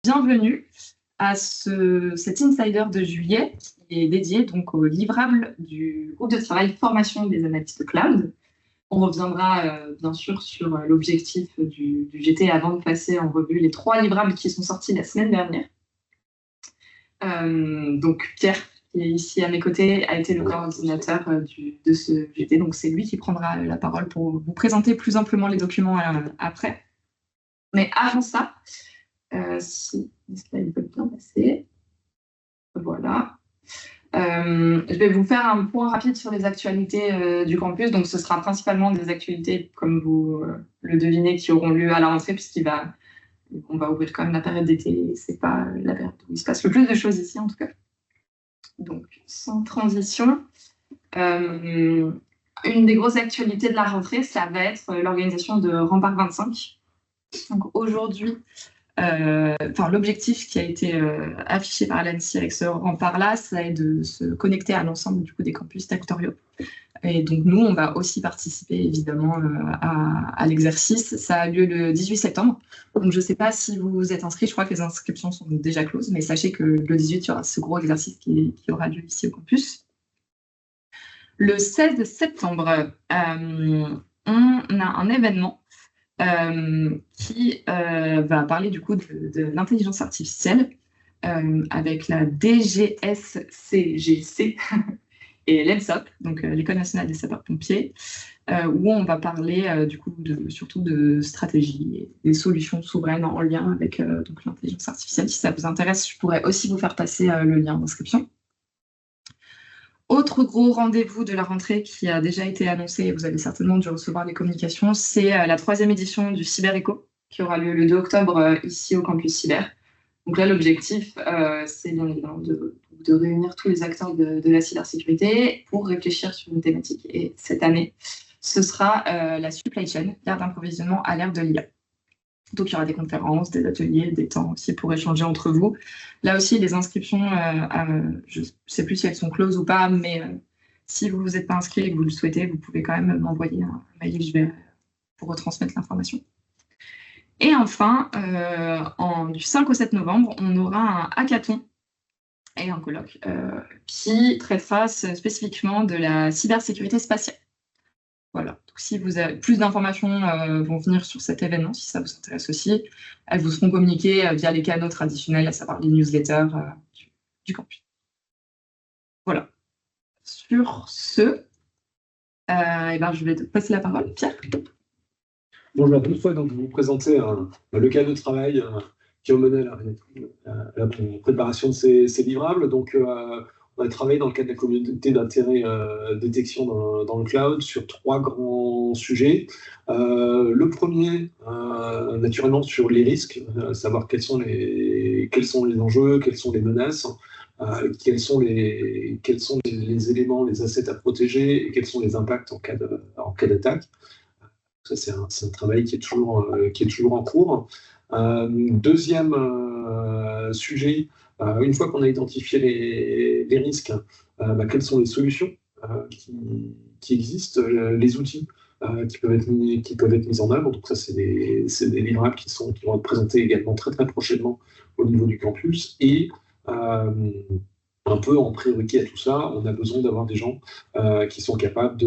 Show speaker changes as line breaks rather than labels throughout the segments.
Bienvenue à cet Insider de juillet qui est dédié donc au livrable du groupe de travail formation des analystes cloud. On reviendra bien sûr sur l'objectif du GT avant de passer en revue les 3 livrables qui sont sortis la semaine dernière. Donc Pierre, qui est ici à mes côtés, a été le coordinateur de ce GT. Donc c'est lui qui prendra la parole pour vous présenter plus amplement les documents après. Mais avant ça, si les slides peuvent bien passer. Voilà. Je vais vous faire un point rapide sur les actualités du campus. Donc, ce sera principalement des actualités, comme vous le devinez, qui auront lieu à la rentrée, puisqu'on va ouvrir quand même la période d'été. C'est pas la période où il se passe le plus de choses ici, en tout cas. Donc, sans transition, une des grosses actualités de la rentrée, ça va être l'organisation de Rempart 25. Donc, aujourd'hui, l'objectif qui a été affiché par l'ANSSI avec ce rempart-là, ça est de se connecter à l'ensemble des campus territoriaux. Et donc nous, on va aussi participer évidemment à l'exercice. Ça a lieu le 18 septembre. Donc je ne sais pas si vous êtes inscrits, je crois que les inscriptions sont déjà closes, mais sachez que le 18, il y aura ce gros exercice qui aura lieu ici au campus. Le 16 septembre, on a un événement qui va parler du coup de l'intelligence artificielle avec la DGSCGC et l'ENSOP, donc l'École nationale des sapeurs-pompiers, où on va parler du coup surtout de stratégie et des solutions souveraines en lien avec donc l'intelligence artificielle. Si ça vous intéresse, je pourrais aussi vous faire passer le lien d'inscription. Autre gros rendez-vous de la rentrée qui a déjà été annoncé, et vous avez certainement dû recevoir les communications, c'est la 3e édition du CyberEco, qui aura lieu le 2 octobre ici au campus cyber. Donc là, l'objectif, c'est bien évidemment de réunir tous les acteurs de la cybersécurité pour réfléchir sur une thématique. Et cette année, ce sera la supply chain, l'ère d'approvisionnement à l'ère de l'IA. Donc, il y aura des conférences, des ateliers, des temps aussi pour échanger entre vous. Là aussi, les inscriptions, je ne sais plus si elles sont closes ou pas, mais si vous vous êtes pas inscrit et que vous le souhaitez, vous pouvez quand même m'envoyer un mail, je vais pour retransmettre l'information. Et enfin, du 5 au 7 novembre, on aura un hackathon et un colloque qui traitera spécifiquement de la cybersécurité spatiale. Voilà. Donc, si vous avez plus d'informations vont venir sur cet événement, si ça vous intéresse aussi, elles vous seront communiquées via les canaux traditionnels, à savoir les newsletters du campus. Voilà. Sur ce, je vais te passer la parole, Pierre.
Bonjour à tous. Donc, je vais vous présenter le cas de travail qui a mené à la préparation de ces livrables. Donc, on a travaillé dans le cadre de la communauté d'intérêt détection dans le cloud sur 3 grands sujets. Le premier, naturellement, sur les risques, savoir quels sont les enjeux, quelles sont les menaces, quels sont les éléments, les assets à protéger et quels sont les impacts en cas d'attaque. Ça, c'est un travail qui est toujours en cours. Deuxième sujet, une fois qu'on a identifié les risques, quelles sont les solutions qui existent, les outils qui peuvent être mis en œuvre. Donc ça, c'est des livrables qui vont être présentés également très très prochainement au niveau du campus. Et un peu en priorité à tout ça, on a besoin d'avoir des gens qui sont capables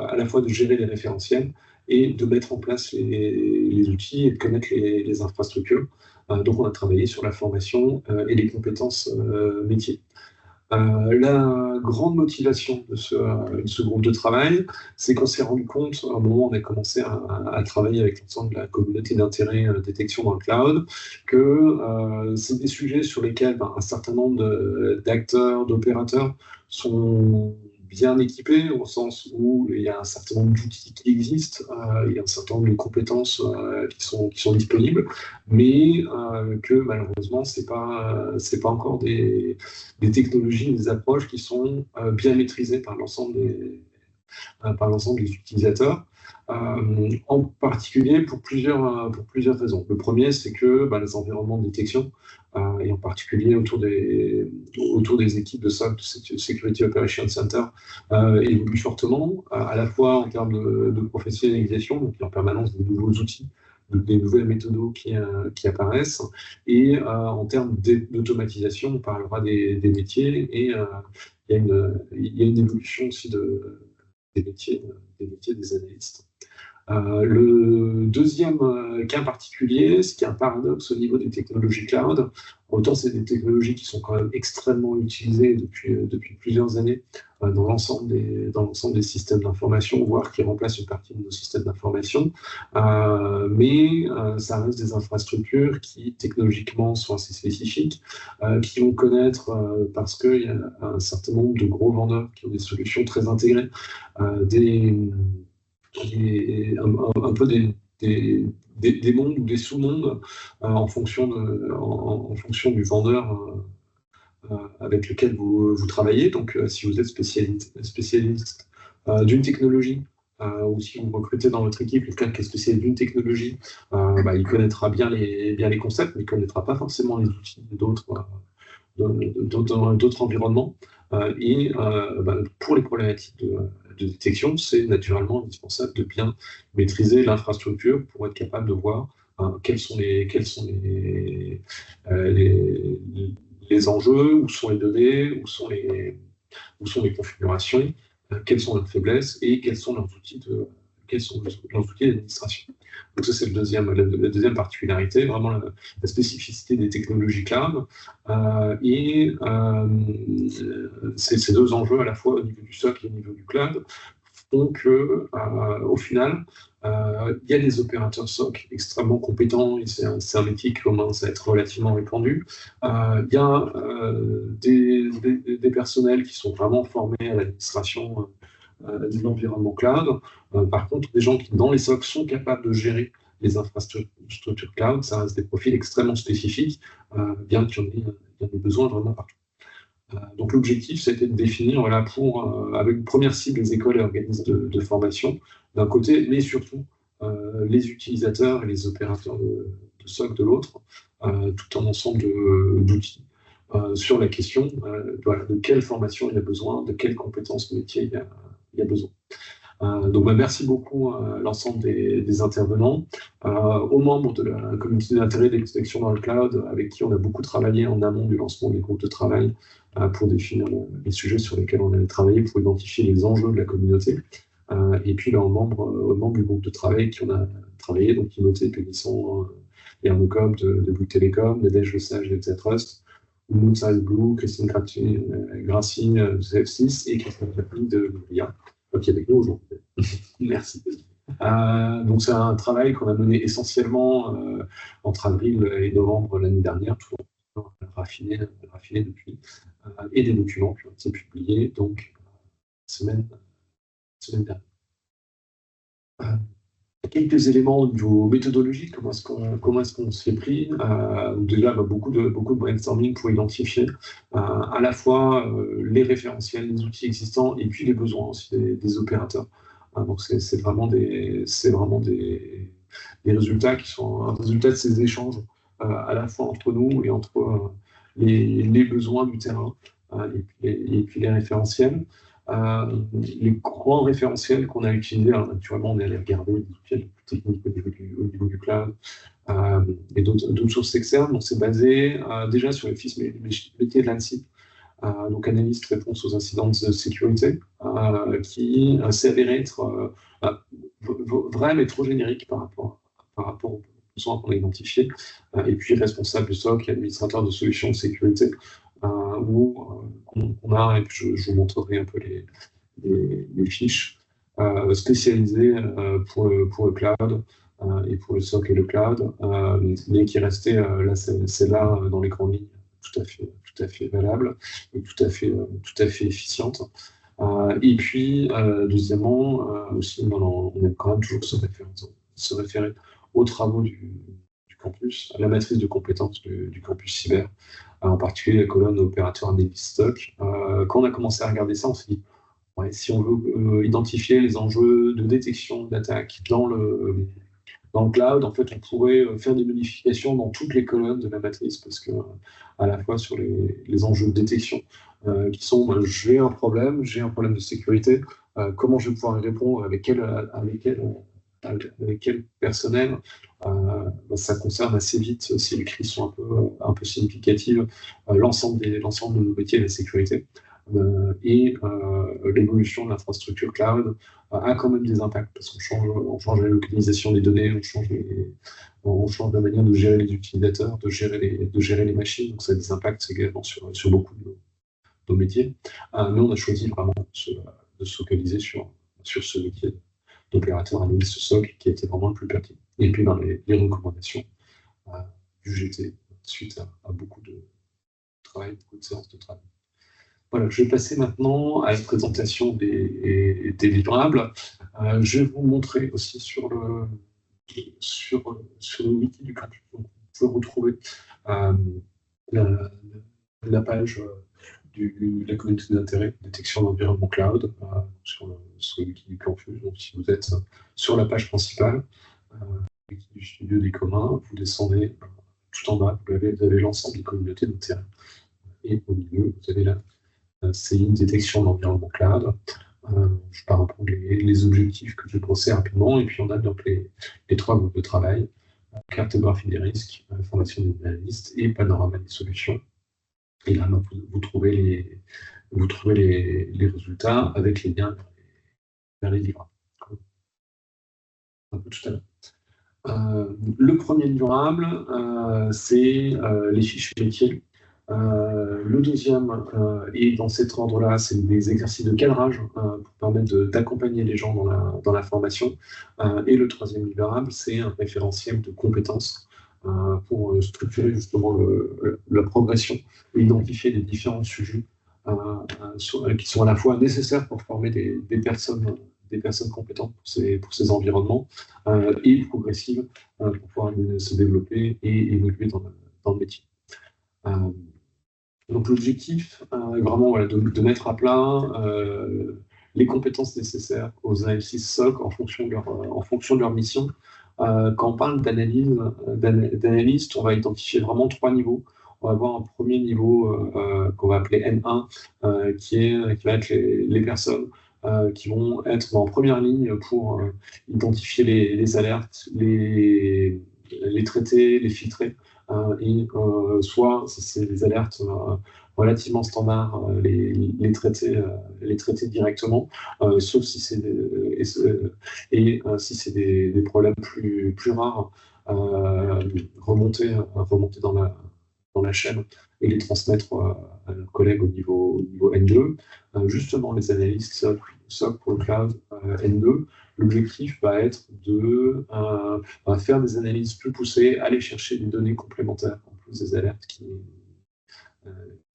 à la fois de gérer les référentiels et de mettre en place les outils et de connaître les infrastructures. Donc on a travaillé sur la formation et les compétences métiers. La grande motivation de ce groupe de travail, c'est qu'on s'est rendu compte, à un moment où on a commencé à travailler avec l'ensemble de la communauté d'intérêt détection dans le cloud, que c'est des sujets sur lesquels un certain nombre d'acteurs, d'opérateurs sont bien équipés, au sens où il y a un certain nombre d'outils qui existent, il y a un certain nombre de compétences qui sont disponibles, mais que malheureusement, c'est pas encore des technologies, des approches qui sont bien maîtrisées par l'ensemble des utilisateurs, en particulier pour plusieurs raisons. Le premier, c'est que les environnements de détection, et en particulier autour des équipes de SOC, de Security Operations Center, évoluent fortement, à la fois en termes de professionnalisation, donc en permanence de nouveaux outils des nouvelles méthodes qui apparaissent. Et en termes d'automatisation, on parlera des métiers, et il y a une évolution aussi des métiers, des analystes. Le deuxième cas particulier, ce qui est un paradoxe au niveau des technologies cloud, autant c'est des technologies qui sont quand même extrêmement utilisées depuis plusieurs années dans l'ensemble des systèmes d'information, voire qui remplacent une partie de nos systèmes d'information, mais ça reste des infrastructures qui technologiquement sont assez spécifiques, qui vont connaître, parce qu'il y a un certain nombre de gros vendeurs qui ont des solutions très intégrées, un peu des mondes ou des sous-mondes en fonction du vendeur avec lequel vous travaillez. Donc, si vous êtes spécialiste d'une technologie, ou si vous recrutez dans votre équipe quelqu'un qui est spécialiste d'une technologie, il connaîtra bien les concepts, mais il ne connaîtra pas forcément les outils d'autres environnements. Pour les problématiques de détection, c'est naturellement indispensable de bien maîtriser l'infrastructure pour être capable de voir quels sont les enjeux, où sont les données, où sont les configurations, quelles sont leurs faiblesses et quels sont leurs outils d'administration. Donc ça, c'est la deuxième particularité, vraiment la spécificité des technologies cloud. Ces deux enjeux, à la fois au niveau du SOC et au niveau du cloud, font qu'au final, il y a des opérateurs SOC extrêmement compétents, et c'est un métier qui commence à être relativement répandu. Il y a des personnels qui sont vraiment formés à l'administration de l'environnement cloud. Par contre, des gens qui, dans les SOC, sont capables de gérer les infrastructures cloud, ça reste des profils extrêmement spécifiques, bien qu'il y en ait besoin vraiment partout. Donc l'objectif, c'était de définir, avec une première cible, les écoles et organismes de formation, d'un côté, mais surtout les utilisateurs et les opérateurs de SOC de l'autre, tout un ensemble d'outils sur la question de quelle formation il y a besoin, de quelles compétences métiers il y a besoin. Donc merci beaucoup à l'ensemble des intervenants, aux membres de la communauté d'intérêt des détections dans le cloud, avec qui on a beaucoup travaillé en amont du lancement des groupes de travail pour définir les sujets sur lesquels on allait travailler, pour identifier les enjeux de la communauté, et puis aux membres du groupe de travail qui on a travaillé, donc Timothée Pélisson, Ernocop de Blue Telecom, Nadège Lesage de Trust, Moonside Blue, Christine Grassi de CF6 et Christine Capli de Lia, qui est avec nous aujourd'hui. Merci. Donc c'est un travail qu'on a mené essentiellement entre avril et novembre l'année dernière, tout raffiné depuis, et des documents qui ont été publiés donc semaine dernière. Quelques éléments au niveau méthodologique, comment est-ce qu'on s'y est pris. Déjà, beaucoup de brainstorming pour identifier à la fois les référentiels, les outils existants, et puis les besoins aussi des opérateurs. Donc c'est vraiment des résultats qui sont un résultat de ces échanges à la fois entre nous et entre les besoins du terrain et puis les référentiels. Les grands référentiels qu'on a utilisés, alors naturellement on est allé regarder les outils les plus techniques au niveau du cloud et d'autres sources externes. Donc c'est basé déjà sur les fiches métiers de l'ANSSI, donc analyse réponse aux incidents de sécurité, qui s'est avéré être vrai mais trop générique par rapport aux besoins qu'on a identifiés, et puis responsable du SOC et administrateur de solutions de sécurité, où on a, et puis je vous montrerai un peu les fiches spécialisées pour le cloud et pour le SOC et le cloud, mais qui restaient là, c'est là dans les grandes lignes tout à fait valable et tout à fait efficiente. Et puis deuxièmement aussi, on aime quand même toujours se référer aux travaux du campus, à la matrice de compétences du campus cyber, en particulier la colonne opérateur analyse stock. Quand on a commencé à regarder ça, on s'est dit, si on veut identifier les enjeux de détection d'attaque dans le cloud, en fait, on pourrait faire des modifications dans toutes les colonnes de la matrice, parce que à la fois sur les enjeux de détection, qui sont, j'ai un problème de sécurité, comment je vais pouvoir y répondre, avec quel avec quel personnel, ça concerne assez vite, si les crises sont un peu significatives, l'ensemble de nos métiers de la sécurité. Et l'évolution de l'infrastructure cloud a quand même des impacts, parce qu'on change la localisation des données, on change la manière de gérer les utilisateurs, de gérer les machines, donc ça a des impacts également sur beaucoup de nos métiers. Mais on a choisi vraiment de se focaliser sur ce métier d'opérateur analyste SOC qui était vraiment le plus pertinent. Et puis dans les recommandations du GT, suite à beaucoup de travail, beaucoup de séances de travail. Voilà, je vais passer maintenant à la présentation des livrables. Je vais vous montrer aussi sur le wiki du campus. Vous pouvez retrouver la page de la communauté d'intérêt, détection d'environnement cloud, sur le wiki du campus. Donc si vous êtes sur la page principale, wiki du studio des communs, vous descendez tout en bas, vous avez l'ensemble des communautés d'intérêt. Et au milieu, vous avez c'est une détection d'environnement cloud. Je ne vais pas reprendre les objectifs que je vais brosser rapidement. Et puis, on a donc les 3 groupes de travail, cartographie des risques, formation des analystes et panorama des solutions. Et là, vous trouvez les résultats avec les liens vers les livrables. Un peu tout à l'heure. Le premier livrable, c'est les fiches métiers. Le deuxième, et dans cet ordre-là, c'est des exercices de cadrage pour permettre d'accompagner les gens dans la formation. Et le troisième livrable, c'est un référentiel de compétences pour structurer justement la progression et identifier les différents sujets qui sont à la fois nécessaires pour former des personnes compétentes pour ces environnements et progressives pour pouvoir se développer et évoluer dans le métier. Donc l'objectif est vraiment de mettre à plat les compétences nécessaires aux analystes SOC en fonction de leur mission. Quand on parle d'analyste, on va identifier vraiment 3 niveaux. On va avoir un premier niveau qu'on va appeler N1, qui va être les personnes qui vont être en première ligne pour identifier les alertes, les traiter, les filtrer. Soit c'est des alertes relativement standards, les traiter directement, sauf si c'est si c'est des problèmes plus rares, remonter dans la chaîne et les transmettre à leurs collègues au niveau N2. Justement, les analystes SOC pour le cloud N2, l'objectif va être de faire des analyses plus poussées, aller chercher des données complémentaires, en plus des alertes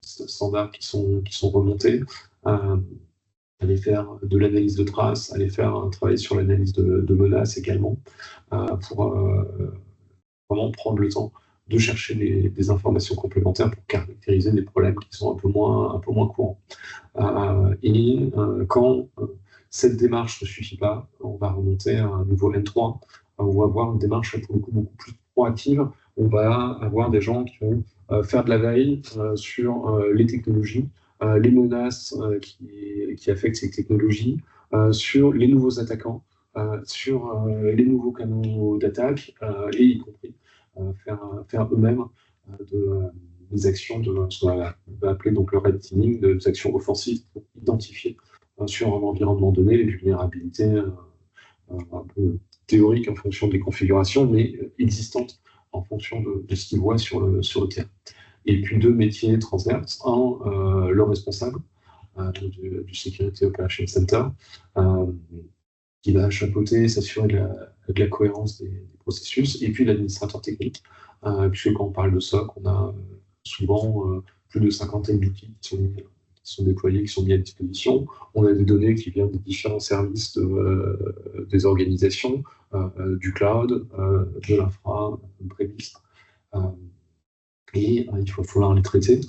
standards qui sont remontées, aller faire de l'analyse de traces, aller faire un travail sur l'analyse de menaces également, pour vraiment prendre le temps de chercher des informations complémentaires pour caractériser des problèmes qui sont un peu moins courants. Quand cette démarche ne suffit pas, on va remonter à un niveau N3, on va avoir une démarche pour le coup beaucoup plus proactive. On va avoir des gens qui vont faire de la veille sur les technologies, les menaces qui affectent ces technologies, sur les nouveaux attaquants, sur les nouveaux canaux d'attaque, et y compris faire eux-mêmes des actions de ce qu'on va appeler donc le red teaming, des actions offensives pour identifier sur un environnement donné les vulnérabilités un peu théoriques en fonction des configurations, mais existantes en fonction de ce qu'ils voient sur le terrain. Et puis 2 métiers transverses. Un, le responsable du Security Operations Center, qui va chapeauter, s'assurer de la cohérence des processus, et puis l'administrateur technique, puisque quand on parle de SOC, on a souvent plus de 50 d'outils qui sont déployés, qui sont mis à disposition. On a des données qui viennent des différents services des organisations, du cloud, de l'infra, préviste. Et il va falloir les traiter.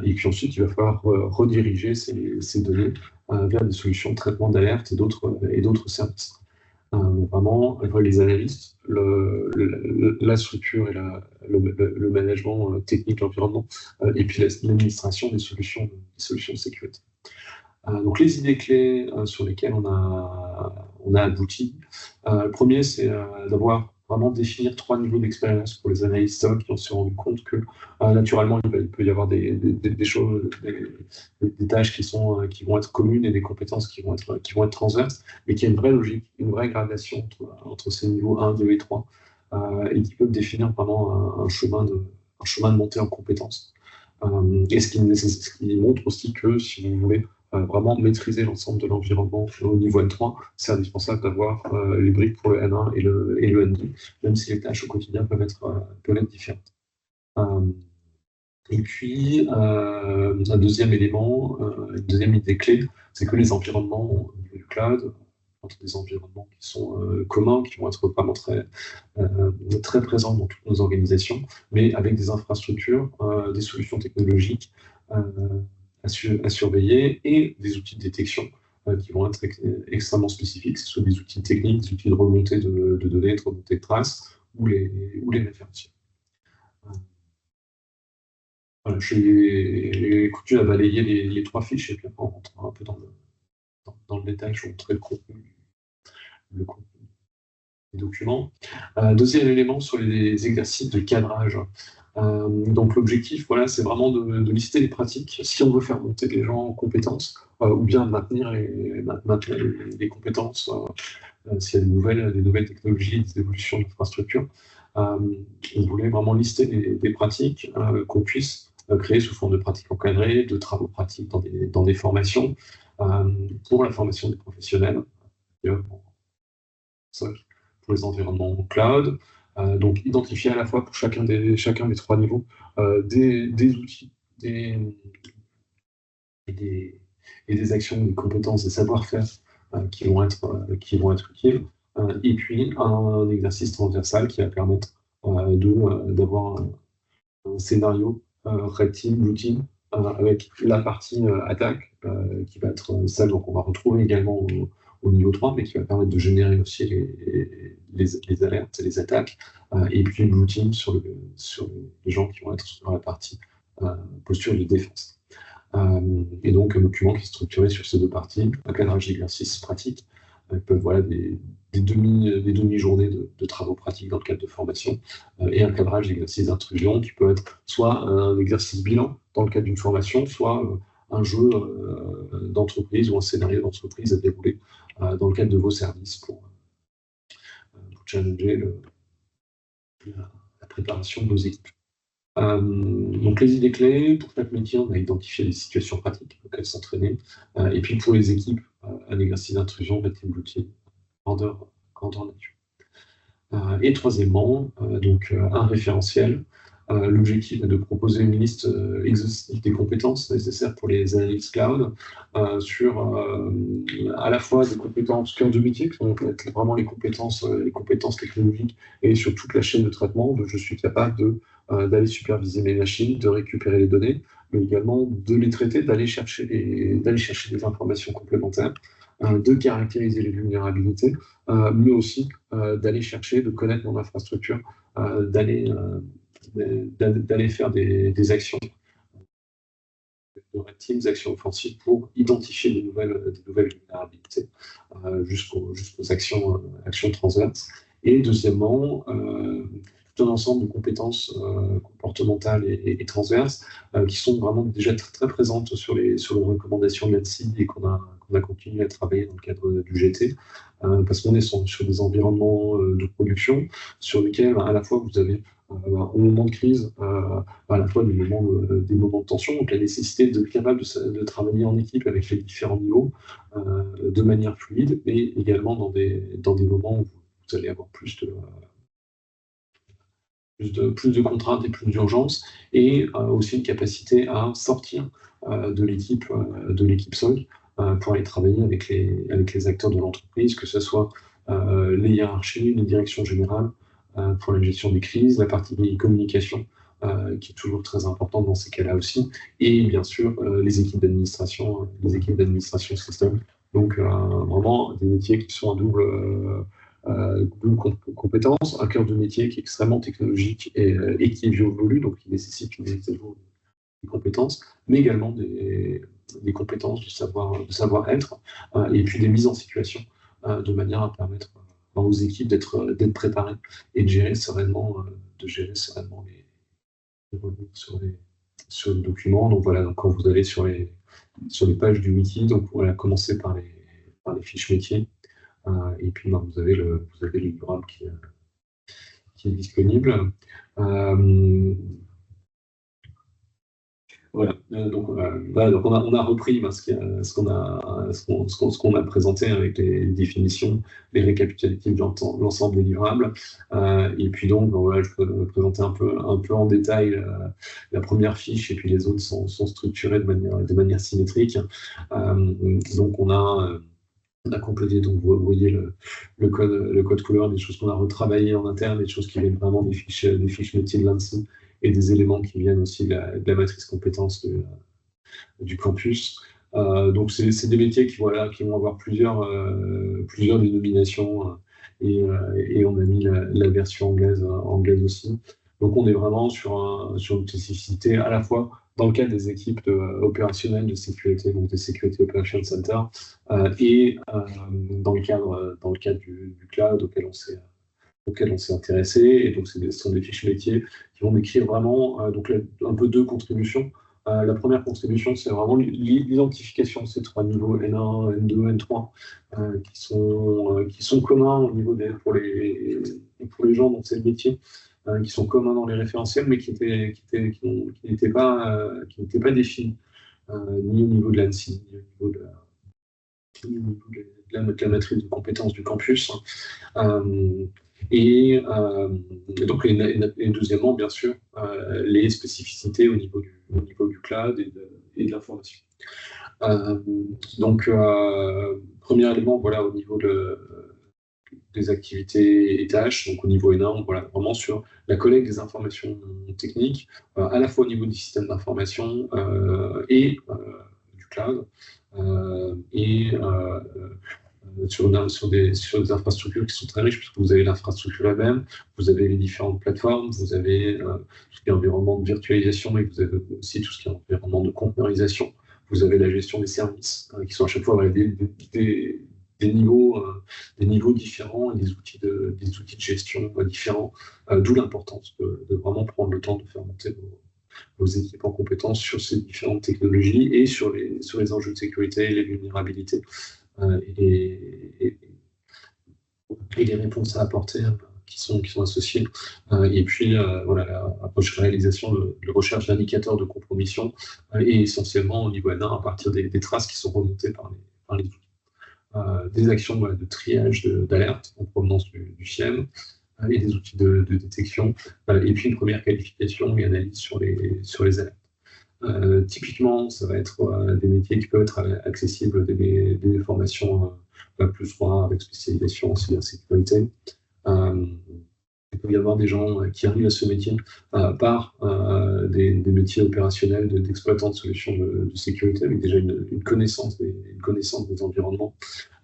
Et puis ensuite, il va falloir rediriger ces données vers des solutions de traitement d'alerte et d'autres services. Donc vraiment, les analystes, la structure et le management technique, l'environnement, et puis l'administration des solutions de sécurité. Donc les idées clés sur lesquelles on a abouti. Le premier, c'est d'avoir vraiment définir 3 niveaux d'expérience pour les analystes SOC qui ont se rendu compte que naturellement, il peut y avoir des choses, des tâches qui vont être communes et des compétences qui vont être transverses, mais qu'il y a une vraie logique, une vraie gradation entre ces niveaux 1, 2 et 3, et qui peuvent définir vraiment un chemin de montée en compétences. Et ce qui montre aussi que si vous voulez vraiment maîtriser l'ensemble de l'environnement au niveau N3, c'est indispensable d'avoir les briques pour le N1 et le N2, même si les tâches au quotidien peuvent être différentes. Et puis, un deuxième élément, une deuxième idée clé, c'est que les environnements au niveau du cloud, entre des environnements qui sont communs, qui vont être vraiment très présents dans toutes nos organisations, mais avec des infrastructures, des solutions technologiques à surveiller et des outils de détection qui vont être extrêmement spécifiques, que ce soit des outils techniques, des outils de remontée de données, de remontée de traces ou les référentiels. Voilà, j'ai coutume à balayer les 3 fiches et puis après on rentrera un peu dans le détail, je vous montrerai le contenu des documents. Deuxième élément sur les exercices de cadrage. Donc l'objectif, voilà, c'est vraiment de lister les pratiques si on veut faire monter les gens en compétences ou bien maintenir les compétences s'il y a des nouvelles technologies, des évolutions d'infrastructures. On voulait vraiment lister des pratiques qu'on puisse créer sous forme de pratiques encadrées, de travaux pratiques dans des formations pour la formation des professionnels, pour les environnements cloud. Donc identifier à la fois pour chacun des 3 niveaux des outils et des actions, des compétences, des savoir-faire qui vont être utiles. Et puis un exercice transversal qui va permettre d'avoir un scénario Red Team, Blue Team, avec la partie attaque qui va être celle qu'on va retrouver également au niveau 3, mais qui va permettre de générer aussi les alertes et les attaques, et puis Blue Team sur les gens qui vont être sur la partie posture de défense. Et donc un document qui est structuré sur ces 2 parties, un cadrage d'exercices pratiques, peuvent des demi-journées de travaux pratiques dans le cadre de formation, et un cadrage d'exercices d'intrusion qui peut être soit un exercice bilan dans le cadre d'une formation, soit un jeu d'entreprise ou un scénario d'entreprise à dérouler dans le cadre de vos services pour challenger la préparation de vos équipes. Donc les idées clés, pour chaque métier, on a identifié des situations pratiques auxquelles s'entraîner, et puis pour les équipes, un exercice d'intrusion, Red Team, Blue Team, grandeur nature. Et troisièmement, un référentiel. L'objectif est de proposer une liste exhaustive des compétences nécessaires pour les analystes cloud sur à la fois des compétences cœur de métier, qui vont être vraiment les compétences technologiques, et sur toute la chaîne de traitement, de je suis capable d'aller superviser mes machines, de récupérer les données, mais également de les traiter, d'aller chercher des informations complémentaires, de caractériser les vulnérabilités, mais aussi d'aller chercher, de connaître mon infrastructure, d'aller faire des actions de Red Team, des actions offensives pour identifier des nouvelles vulnérabilités jusqu'aux actions transverses. Et deuxièmement, tout un ensemble de compétences comportementales et transverses qui sont vraiment déjà très présentes sur les recommandations de l'ANSSI et qu'on a continué à travailler dans le cadre du GT, parce qu'on est sur des environnements de production sur lesquels à la fois vous avez au moment de crise, à la fois des moments de tension, donc la nécessité d'être capable de travailler en équipe avec les différents niveaux de manière fluide, et également dans des moments où vous allez avoir plus de contraintes et plus d'urgence, et aussi une capacité à sortir de l'équipe SOC pour aller travailler avec les acteurs de l'entreprise, que ce soit les hiérarchies, les directions générales, pour la gestion des crises, la partie communication qui est toujours très importante dans ces cas-là aussi, et bien sûr les équipes d'administration système. Donc vraiment des métiers qui sont à double compétence, un cœur de métier qui est extrêmement technologique et qui évolue, donc qui nécessite une mise à jour des compétences, mais également des compétences, du savoir-être, et puis des mises en situation, de manière à permettre aux équipes d'être préparées et de gérer sereinement, les revenus sur les documents. Donc voilà, donc quand vous allez sur les pages du wiki, donc voilà, commencez par les fiches métiers, et puis vous avez le livrable qui est disponible. Voilà, donc on a repris ce qu'on a présenté avec les définitions, les récapitulatifs de l'ensemble des livrables. Et puis donc, voilà, je peux présenter un peu en détail la première fiche, et puis les autres sont structurés de manière symétrique. Donc on a complété, donc vous voyez le code couleur, des choses qu'on a retravaillées en interne, des choses qui viennent vraiment des fiches métiers de l'ANSSI, et des éléments qui viennent aussi de la matrice compétences du campus. Donc c'est des métiers qui vont avoir plusieurs dénominations, et on a mis la version anglaise aussi. Donc on est vraiment sur une spécificité à la fois dans le cadre des équipes opérationnelles de sécurité, donc des Security Operations Center, et dans le cadre du cloud auquel on s'est intéressé. Et donc ce sont des fiches métiers qui vont décrire vraiment donc un peu deux contributions. La première contribution, c'est vraiment l'identification de ces trois niveaux, N1, N2, N3, qui sont communs au niveau pour les gens dont c'est le métier, qui sont communs dans les référentiels, mais qui n'étaient pas définis, ni au niveau de l'ANSSI, ni au niveau de la matrice de compétences du campus. Et donc, et deuxièmement, bien sûr, les spécificités au niveau du cloud et de l'information. Donc, premier élément, voilà, au niveau des activités et tâches, donc au niveau N1, voilà, vraiment sur la collecte des informations techniques, à la fois au niveau du système d'information et du cloud, et sur des infrastructures qui sont très riches, puisque vous avez l'infrastructure elle-même, vous avez les différentes plateformes, vous avez tout ce qui est environnement de virtualisation, mais vous avez aussi tout ce qui est environnement de conteneurisation. Vous avez la gestion des services, qui sont à chaque fois des niveaux différents, et des outils de gestion différents, d'où l'importance de vraiment prendre le temps de faire monter vos équipes en compétences sur ces différentes technologies et sur les enjeux de sécurité, les vulnérabilités, et les réponses à apporter qui sont associées. Et puis, voilà, la réalisation de recherche d'indicateurs de compromission, et essentiellement au niveau N1 à partir des traces qui sont remontées par les outils. Des actions de triage d'alerte en provenance du CIEM, et des outils de détection, et puis une première qualification et analyse sur les alertes. Typiquement, ça va être des métiers qui peuvent être accessibles, des formations plus 3 avec spécialisation en cybersécurité. Il peut y avoir des gens qui arrivent à ce métier par des métiers opérationnels d'exploitants de solutions de sécurité, avec déjà une connaissance des environnements.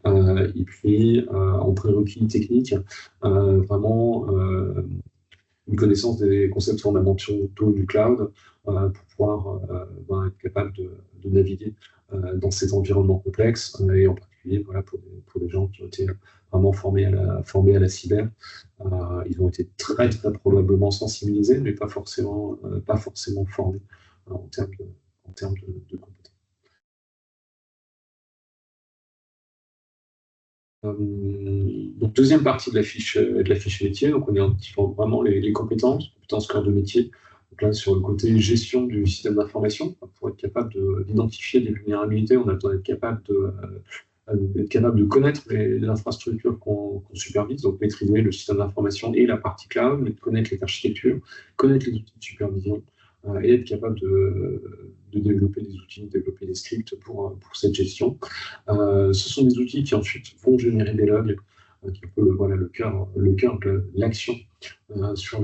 Et puis, en prérequis technique, vraiment une connaissance des concepts fondamentaux du cloud, pour pouvoir être capable de naviguer dans ces environnements complexes, et en particulier voilà, pour des gens qui ont été vraiment formés à la cyber. Ils ont été très, très probablement sensibilisés, mais pas forcément formés en termes de compétences. Donc, deuxième partie de la fiche métier, donc on identifie vraiment les compétences cœur de métier. Donc là, sur le côté gestion du système d'information, pour être capable d'identifier des vulnérabilités, on a besoin d'être capable de connaître les infrastructures qu'on supervise, donc maîtriser le système d'information et la partie cloud, mais connaître les architectures, connaître les outils de supervision, et être capable de développer des outils, de développer des scripts pour cette gestion. Ce sont des outils qui ensuite vont générer des logs, qui est un peu le cœur de l'action sur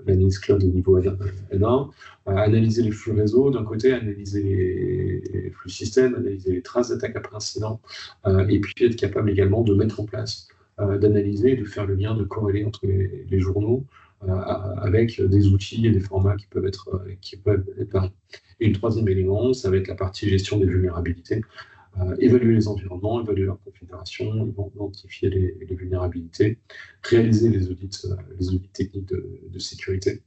l'analyse cloud au niveau N1, analyser les flux réseau d'un côté, analyser les flux systèmes, analyser les traces d'attaque après incident, et puis être capable également de mettre en place, d'analyser et de faire le lien, de corréler entre les journaux, avec des outils et des formats qui peuvent être variés. Et le troisième élément, ça va être la partie gestion des vulnérabilités. Évaluer les environnements, évaluer leur configuration, identifier les vulnérabilités, réaliser les audits techniques de sécurité.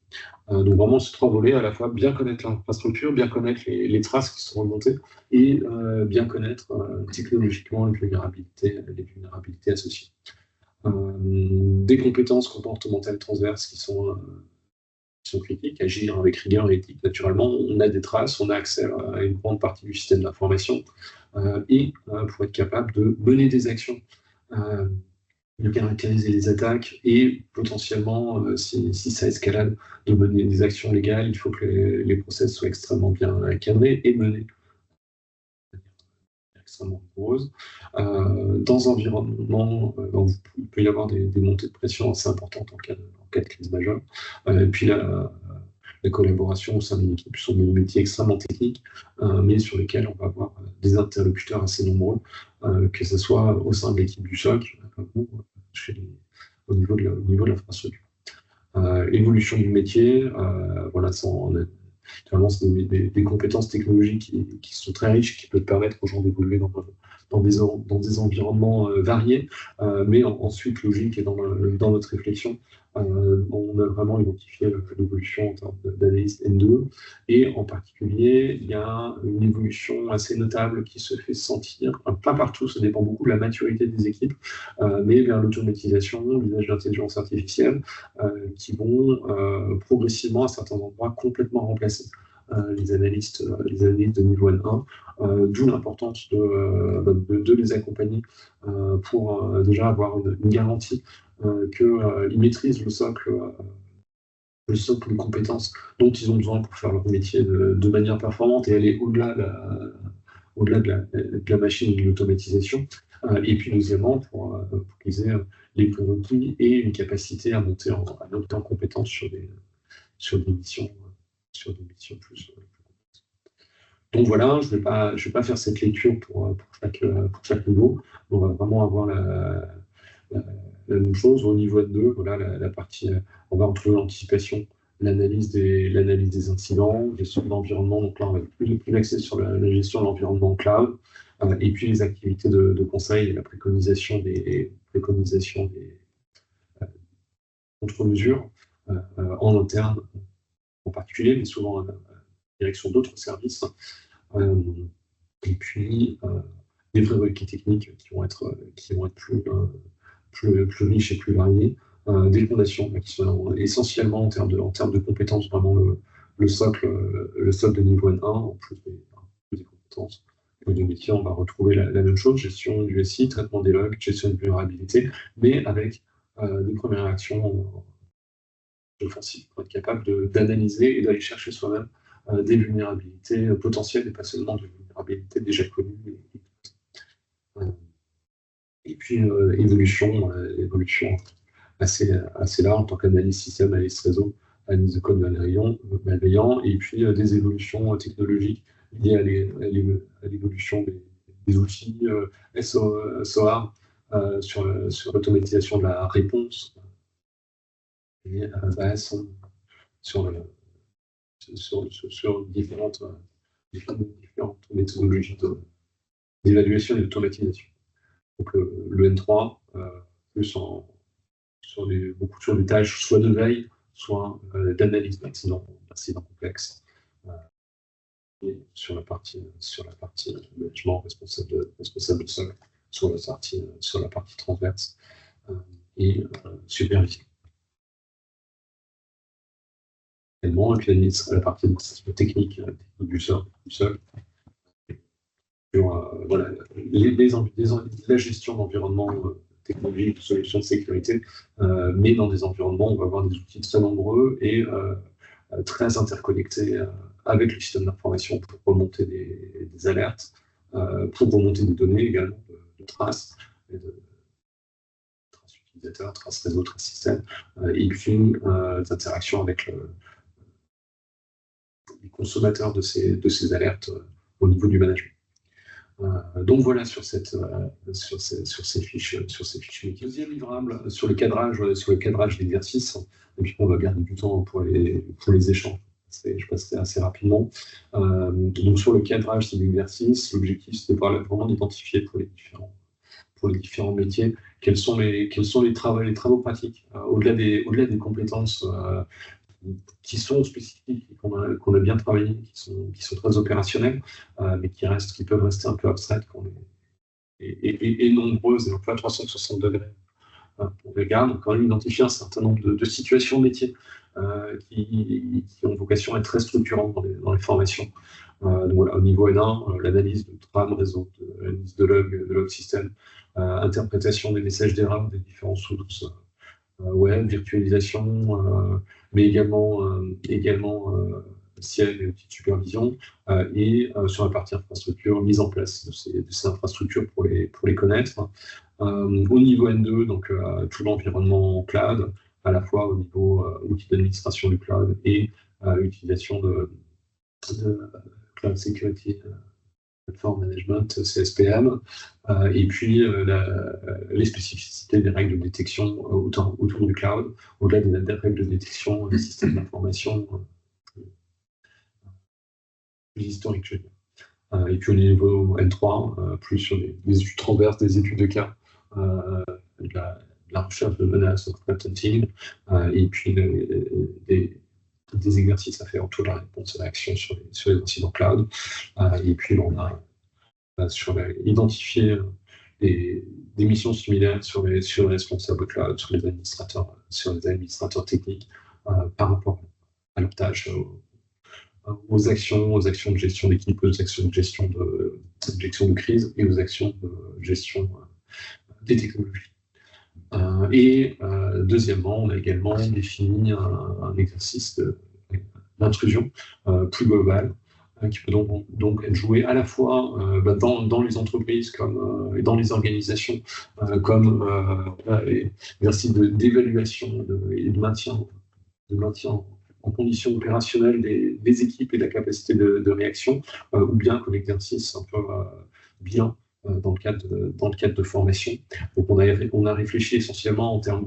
Donc vraiment ces trois volets, à la fois bien connaître l'infrastructure, bien connaître les traces qui sont remontées et bien connaître technologiquement les vulnérabilités associées. Des compétences comportementales transverses qui sont critiques, agir avec rigueur et éthique. Naturellement, on a des traces, on a accès à une grande partie du système d'information et pour être capable de mener des actions, de caractériser les attaques et potentiellement, si ça escalade, de mener des actions légales. Il faut que les process soient extrêmement bien cadrés et menés extrêmement rigoureuse. Dans un environnement, il peut y avoir des montées de pression assez importantes en cas de crise majeure. Et puis la collaboration au sein d'une équipe sont des métiers extrêmement techniques, mais sur lesquels on va avoir des interlocuteurs assez nombreux, que ce soit au sein de l'équipe du SOC ou au niveau de l'infrastructure. Évolution du métier, voilà, finalement, c'est des compétences technologiques qui sont très riches, qui peuvent permettre aux gens d'évoluer dans des environnements variés, mais ensuite logique et dans notre réflexion, on a vraiment identifié l'évolution en termes d'analyse N2, et en particulier, il y a une évolution assez notable qui se fait sentir, pas partout, ça dépend beaucoup de la maturité des équipes, mais vers l'automatisation, l'usage d'intelligence artificielle, qui vont progressivement à certains endroits complètement remplacer les analystes de niveau N1, d'où l'importance de les accompagner pour déjà avoir une garantie qu'ils maîtrisent le socle de compétences dont ils ont besoin pour faire leur métier de manière performante et aller au-delà de la machine et de l'automatisation. Et puis deuxièmement, pour qu'ils aient les prérequis et une capacité à monter en compétence sur des missions plus. Donc voilà, je vais pas faire cette lecture pour chaque niveau. On va vraiment avoir la même chose au niveau N2. Voilà la partie. On va retrouver l'anticipation, l'analyse des incidents, gestion de l'environnement. Donc là, on va plus axer sur la gestion de l'environnement cloud, et puis les activités de conseil et la préconisation des contre-mesures en interne en particulier, mais souvent en direction d'autres services. Et puis des prérequis techniques qui vont être plus riches et plus variés. Des fondations qui sont essentiellement en termes de compétences, vraiment le socle de niveau N1, en plus des compétences de métier. On va retrouver la même chose, gestion du SI, traitement des logs, gestion de vulnérabilité, mais avec des premières actions offensives pour être capable d'analyser et d'aller chercher soi-même des vulnérabilités potentielles et pas seulement des vulnérabilités déjà connues. Et puis évolution assez large en tant qu'analyse système, analyse réseau, analyse de code malveillant, et puis des évolutions technologiques liées à l'évolution des outils SOAR sur l'automatisation de la réponse et à la base sur différentes méthodologies d'évaluation et d'automatisation. Donc le N3, plus beaucoup sur des tâches soit de veille, soit d'analyse d'incidents complexes. Et sur la partie management, responsable de socle, sur la partie transverse et supervision. Et puis la partie technique du socle. Voilà, la gestion d'environnement technologique, de solutions de sécurité, mais dans des environnements où on va avoir des outils très nombreux et très interconnectés avec le système d'information pour remonter des alertes, pour remonter des données également de traces, traces utilisateurs, traces réseau, traces système, et puis d'interactions avec les consommateurs de ces alertes au niveau du management. Donc voilà sur ces fiches métiers. Deuxième livrable sur le cadrage d'exercice, et puis on va garder du temps pour les échanges. Je passerai assez rapidement. Donc sur le cadrage des exercices, l'objectif c'est de vraiment d'identifier pour les différents métiers quels sont les travaux pratiques, au-delà des compétences qui sont spécifiques, qu'on a bien travaillé, qui sont très opérationnelles, mais qui peuvent rester un peu abstraites et nombreuses, et donc à 360 degrés. On regarde, quand même identifier un certain nombre de situations métiers qui ont vocation à être très structurantes dans les formations. Donc voilà, au niveau N1, l'analyse de trame réseau, l'analyse de log système, interprétation des messages d'erreur des différents sources web, virtualisation, mais également ciel et outils de supervision, et sur la partie infrastructure, mise en place de ces infrastructures pour les connaître. Au niveau N2, donc tout l'environnement cloud, à la fois au niveau outils d'administration du cloud et utilisation de cloud security platform management, CSPM, et puis les spécificités des règles de détection autour du cloud, au-delà des règles de détection des systèmes d'information plus historiques, je veux dire. Et puis au niveau N3, plus sur des études transverses, des études de cas, de la recherche de menaces, threat hunting, et puis des exercices à faire autour de la réponse et l'action sur les incidents cloud. Et puis on a identifier des missions similaires sur les responsables cloud, sur les administrateurs techniques, par rapport à leurs tâches, aux actions de gestion d'équipe, aux actions de gestion de crise et aux actions de gestion des technologies. Deuxièmement, on a également défini un exercice d'intrusion plus global, qui peut donc être joué à la fois dans les entreprises et dans les organisations, comme exercice d'évaluation et de maintien en conditions opérationnelles des équipes et de la capacité de réaction, ou bien comme exercice un peu bilan dans le cadre de formation. Donc on a réfléchi essentiellement en termes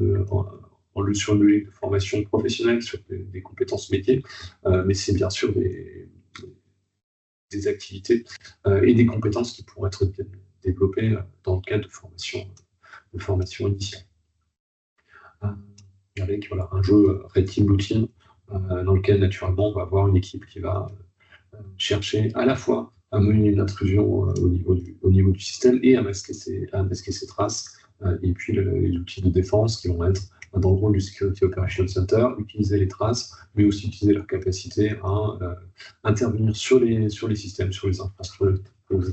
sur une logique de formation professionnelle, sur des compétences métiers, mais c'est bien sûr des activités et des compétences qui pourront être développées dans le cadre de formation initiale. Avec un jeu Red Team, Blue Team, dans lequel naturellement on va avoir une équipe qui va chercher à la fois à mener une intrusion au niveau du système et à masquer ses traces, et puis les outils de défense qui vont être dans le rôle du Security Operations Center, utiliser les traces, mais aussi utiliser leur capacité à intervenir sur les systèmes, sur les infrastructures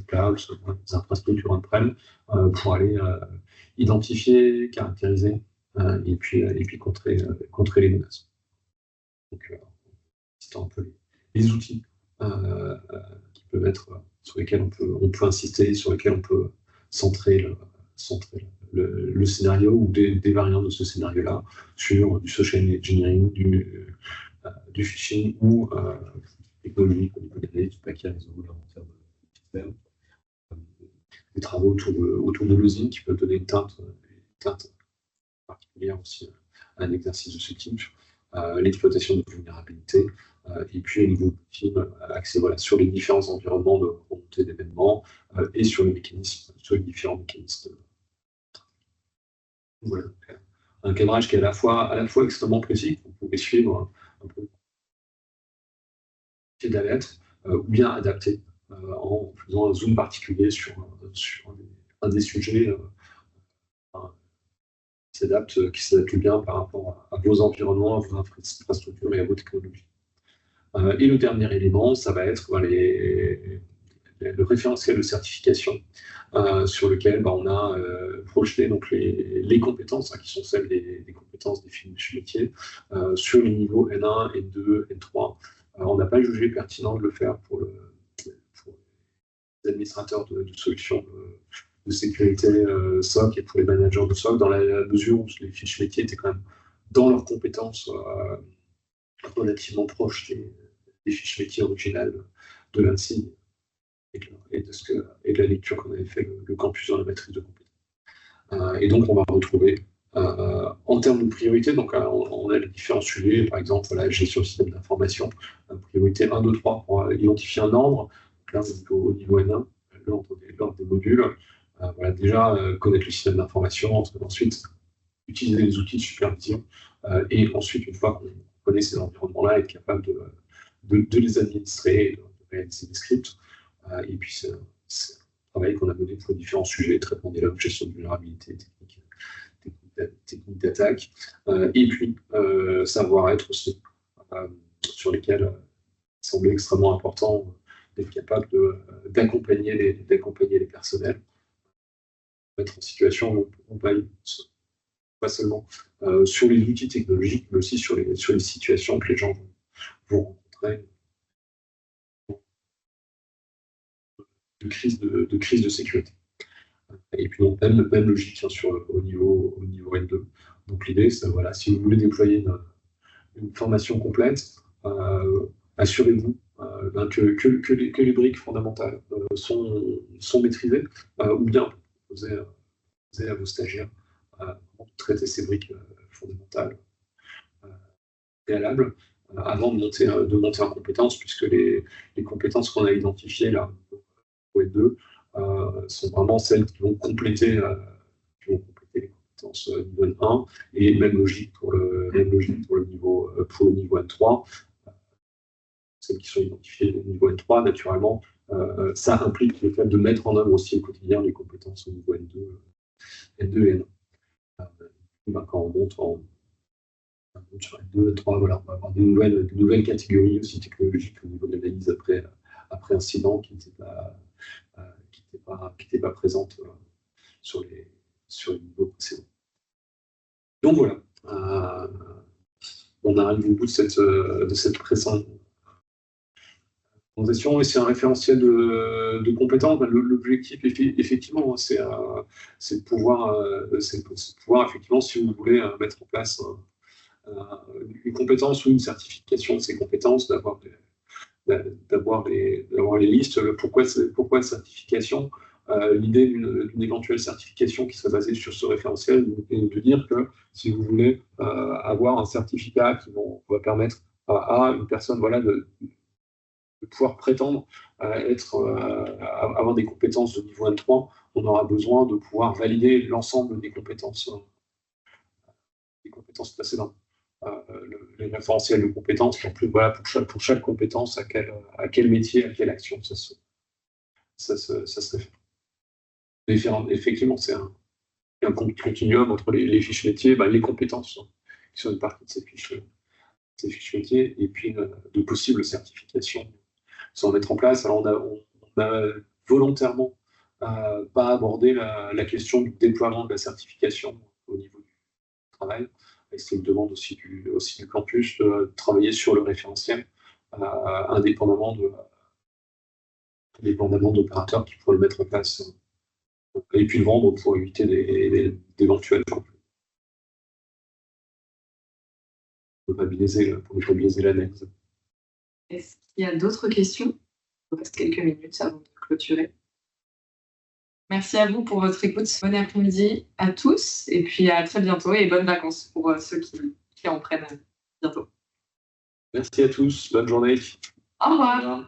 cloud, sur les infrastructures on-prem, pour aller identifier, caractériser et puis contrer les menaces. Donc, c'est un peu les outils qui peuvent être sur lesquels on peut insister, sur lesquels on peut centrer le scénario ou des variantes de ce scénario-là sur du social engineering, du phishing ou technologique au niveau du paquet réseau en termes de système. Des travaux autour de l'usine qui peuvent donner une teinte particulière aussi à un exercice de ce type. L'exploitation de vulnérabilité, et puis au niveau du team, axé sur les différents environnements de remontée d'événements et sur les différents mécanismes. Voilà. Un cadrage qui est à la fois extrêmement précis, vous pouvez suivre un peu d'alerte, ou bien adapté en faisant un zoom particulier sur un des sujets qui s'adapte bien par rapport à vos environnements, à vos infrastructures et à vos technologies. Et le dernier élément, ça va être le référentiel de certification sur lequel on a projeté donc, les compétences, qui sont celles des compétences définies chez métier, sur les niveaux N1, N2, N3. On n'a pas jugé pertinent de le faire pour les administrateurs de solutions de sécurité SOC et pour les managers de SOC, dans la mesure où les fiches métiers étaient quand même dans leurs compétences relativement proches des fiches métiers originales de l'ANSSI. et de la lecture qu'on avait fait le campus dans la matrice de compétences. Et donc, on va retrouver, en termes de priorité, donc on a les différents sujets, par exemple, la gestion du système d'information, priorité 1, 2, 3 pour identifier un ordre, donc là, au niveau N1, l'ordre des modules. Voilà, déjà, connaître le système d'information, ensuite, utiliser les outils de supervision, et ensuite, une fois qu'on connaît ces environnements-là, être capable de les administrer, de réaliser des scripts. Et puis, c'est un travail qu'on a mené pour les différents sujets, traitement des logs, gestion de vulnérabilité, technique d'attaque, et puis savoir-être aussi, sur lesquels il semblait extrêmement important d'être capable d'accompagner les personnels, mettre en situation où on va pas seulement sur les outils technologiques, mais aussi sur les situations que les gens vont rencontrer de crise de sécurité. Et puis, donc, même logique, bien sûr, au niveau N2. Donc, l'idée, c'est, voilà, si vous voulez déployer une formation complète, assurez-vous que les briques fondamentales sont maîtrisées, ou bien posez à vos stagiaires de traiter ces briques fondamentales préalables avant de monter en compétences, puisque les compétences qu'on a identifiées là, au N2, sont vraiment celles qui vont compléter les compétences niveau N1, et même logique pour le niveau N3. Celles qui sont identifiées au niveau N3, naturellement, ça implique le fait de mettre en œuvre aussi au quotidien les compétences au niveau N2 et N1. Quand on monte sur N2, N3, voilà, on va avoir des nouvelles catégories aussi technologiques au niveau de l'analyse après incident qui n'étaient pas présentes sur les niveaux précédents. Donc voilà, on arrive au bout de cette présentation, et c'est un référentiel de compétences. L'objectif, effectivement, c'est de pouvoir, effectivement, si vous voulez mettre en place une compétence ou une certification de ces compétences, d'avoir les listes. Pourquoi certification? L'idée d'une éventuelle certification qui serait basée sur ce référentiel, et de dire que si vous voulez avoir un certificat qui va permettre à une personne, voilà, de pouvoir prétendre avoir des compétences de niveau N3, on aura besoin de pouvoir valider l'ensemble des compétences précédentes. Les référentiels de compétences, voilà, pour chaque compétence, à quel métier, à quelle action ça se fait. Effectivement, c'est un continuum entre les fiches métiers, les compétences qui sont une partie de ces fiches métiers, et puis de possibles certifications sans mettre en place. Alors, on a volontairement pas abordé la question du déploiement de la certification au niveau du travail. Et c'est une demande aussi du campus de travailler sur le référentiel, indépendamment d'opérateurs qui pourraient le mettre en place, et puis le vendre pour éviter d'éventuels conflits. Pour ne pas biaiser l'analyse.
Est-ce qu'il y a d'autres questions? Il nous reste quelques minutes avant de clôturer. Merci à vous pour votre écoute. Bon après-midi à tous, et puis à très bientôt, et bonnes vacances pour ceux qui en prennent bientôt.
Merci à tous, bonne journée.
Au revoir.